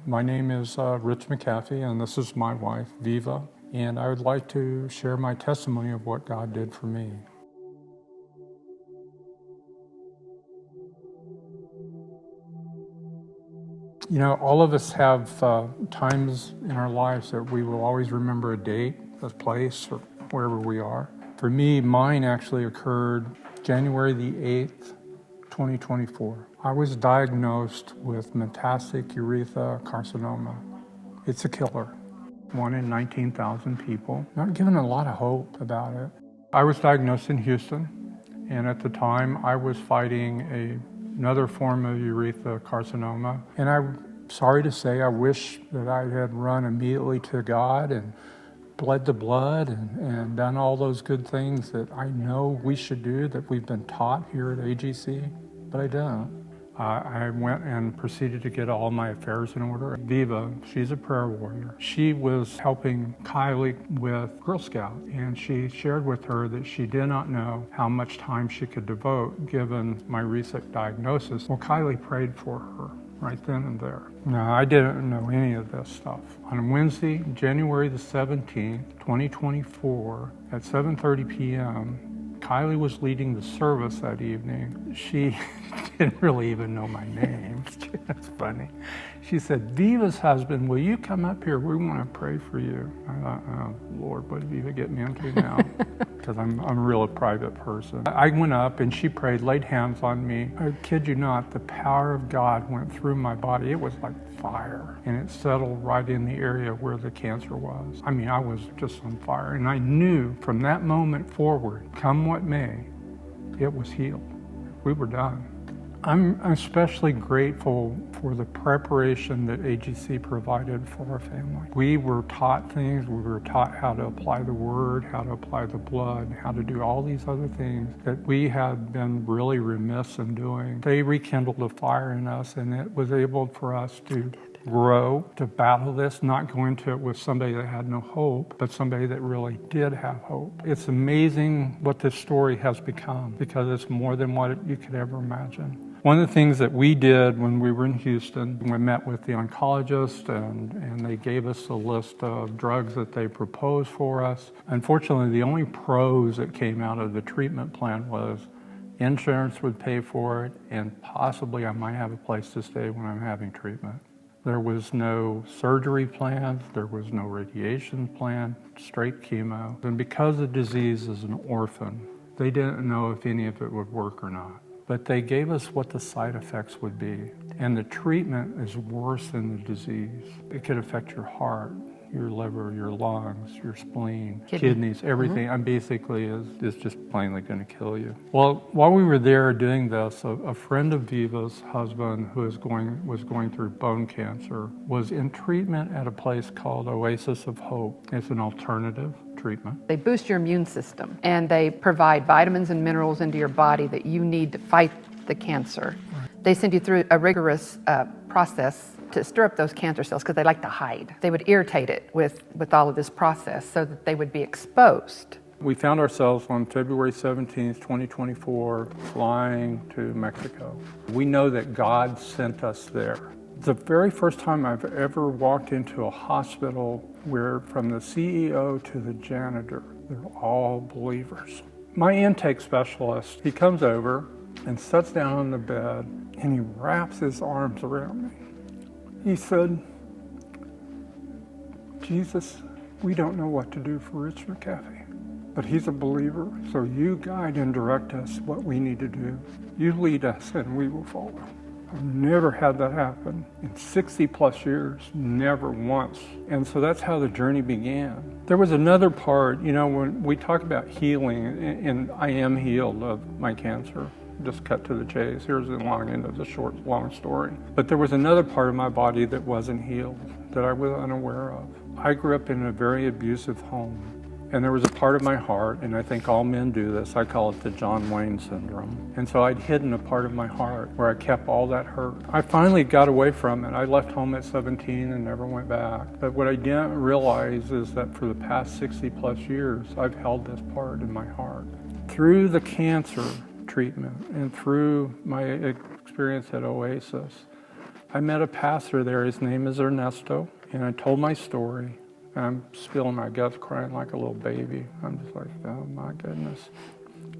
My name is Rich McHaffie, and this is my wife, Vevia, and I would like to share my testimony of what God did for me. You know, all of us have times in our lives that we will always remember a date, a place, or wherever we are. For me, mine actually occurred January the 8th, 2024. I was diagnosed with metastatic urethra carcinoma. It's a killer. 1 in 19,000 people. Not given a lot of hope about it. I was diagnosed in Houston, and at the time I was fighting another form of urethra carcinoma. And I'm sorry to say, I wish that I had run immediately to God and bled the blood and done all those good things that I know we should do, that we've been taught here at AGC, but I didn't. I went and proceeded to get all my affairs in order. Vevia, she's a prayer warrior. She was helping Kylie with Girl Scout, and she shared with her that she did not know how much time she could devote given my recent diagnosis. Well, Kylie prayed for her right then and there. Now, I didn't know any of this stuff. On Wednesday, January the 17th, 2024, at 7:30 p.m., Kylie was leading the service that evening. She didn't really even know my name. That's funny. She said, "Viva's husband, will you come up here? We want to pray for you." I thought, oh, Lord, what did Viva get me into now? Because I'm a real private person. I went up and she prayed, laid hands on me. I kid you not, the power of God went through my body. It was like fire, and it settled right in the area where the cancer was. I mean, I was just on fire, and I knew from that moment forward, come what may, it was healed. We were done. I'm especially grateful for the preparation that AGC provided for our family. We were taught things. We were taught how to apply the word, how to apply the blood, how to do all these other things that we had been really remiss in doing. They rekindled a fire in us, and it was able for us to grow, to battle this, not go into it with somebody that had no hope, but somebody that really did have hope. It's amazing what this story has become, because it's more than what you could ever imagine. One of the things that we did when we were in Houston, we met with the oncologist and they gave us a list of drugs that they proposed for us. Unfortunately, the only pros that came out of the treatment plan was insurance would pay for it, and possibly I might have a place to stay when I'm having treatment. There was no surgery plan, there was no radiation plan, straight chemo. And because the disease is an orphan, they didn't know if any of it would work or not. But they gave us what the side effects would be. And the treatment is worse than the disease. It could affect your heart, your liver, your lungs, your spleen, kidneys, everything. And basically is just plainly going to kill you. Well, while we were there doing this, a friend of Viva's husband, who was going through bone cancer, was in treatment at a place called Oasis of Hope. It's an alternative treatment. They boost your immune system, and they provide vitamins and minerals into your body that you need to fight the cancer. Right. They send you through a rigorous process to stir up those cancer cells, because they like to hide. They would irritate it with all of this process so that they would be exposed. We found ourselves on February 17th, 2024, flying to Mexico. We know that God sent us there. The very first time I've ever walked into a hospital where from the CEO to the janitor, they're all believers. My intake specialist, he comes over and sits down on the bed and he wraps his arms around me. He said, "Jesus, we don't know what to do for Rich McHaffie, but he's a believer, so you guide and direct us what we need to do. You lead us and we will follow." I've never had that happen in 60 plus years, never once. And so that's how the journey began. There was another part, you know, when we talk about healing, and I am healed of my cancer. Just cut to the chase. Here's the long end of the long story. But there was another part of my body that wasn't healed, that I was unaware of. I grew up in a very abusive home. And there was a part of my heart, and I think all men do this, I call it the John Wayne syndrome. And so I'd hidden a part of my heart where I kept all that hurt. I finally got away from it. I left home at 17 and never went back. But what I didn't realize is that for the past 60 plus years, I've held this part in my heart. Through the cancer treatment and through my experience at Oasis, I met a pastor there. His name is Ernesto. And I told my story. I'm spilling my guts, crying like a little baby. I'm just like, oh my goodness.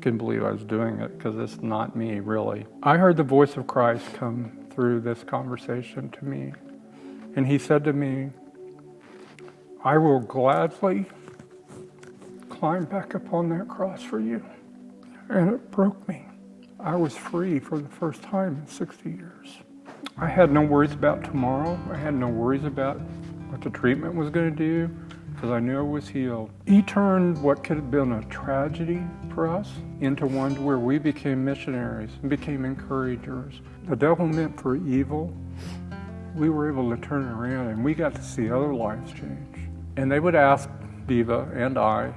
Couldn't believe I was doing it because it's not me, really. I heard the voice of Christ come through this conversation to me. And he said to me, I will gladly climb back up on that cross for you. And it broke me. I was free for the first time in 60 years. I had no worries about tomorrow. I had no worries about what the treatment was going to do because I knew I was healed. He turned what could have been a tragedy for us into one where we became missionaries and became encouragers. The devil meant for evil. We were able to turn it around and we got to see other lives change. And they would ask Viva and I,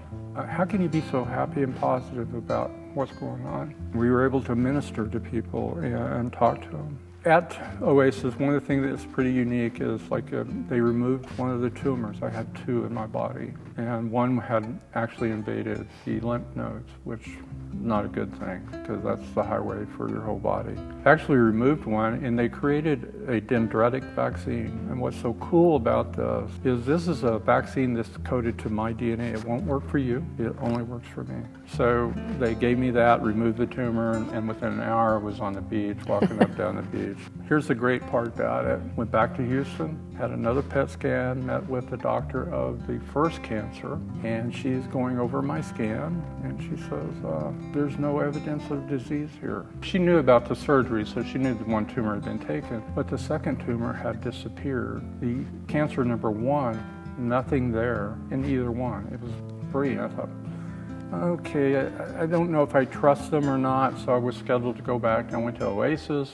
how can you be so happy and positive about what's going on? We were able to minister to people and talk to them. At Oasis, one of the things that's pretty unique is they removed one of the tumors. I had 2 in my body, and one had actually invaded the lymph nodes, which is not a good thing because that's the highway for your whole body. Actually removed one, and they created a dendritic vaccine. And what's so cool about this is a vaccine that's coded to my DNA. It won't work for you. It only works for me. So they gave me that, removed the tumor, and within an hour I was on the beach, walking up down the beach. Here's the great part about it. Went back to Houston, had another PET scan, met with the doctor of the first cancer, and she's going over my scan, and she says, there's no evidence of disease here. She knew about the surgery, so she knew the one tumor had been taken, but the second tumor had disappeared. The cancer number 1, nothing there in either one. It was free. I thought, okay, I don't know if I trust them or not, so I was scheduled to go back. I went to Oasis.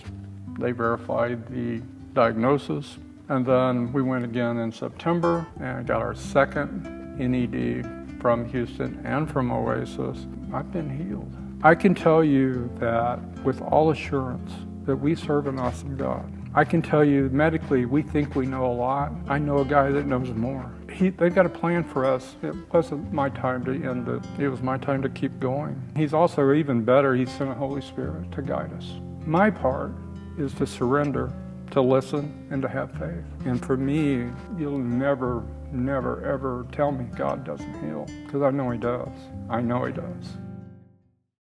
They verified the diagnosis. And then we went again in September and got our second NED from Houston and from Oasis. I've been healed. I can tell you that with all assurance that we serve an awesome God. I can tell you medically, we think we know a lot. I know a guy that knows more. They've got a plan for us. It wasn't my time to end it. It was my time to keep going. He's also even better. He sent a Holy Spirit to guide us. My part is to surrender, to listen, and to have faith. And for me, you'll never, ever tell me God doesn't heal, because I know He does. I know He does.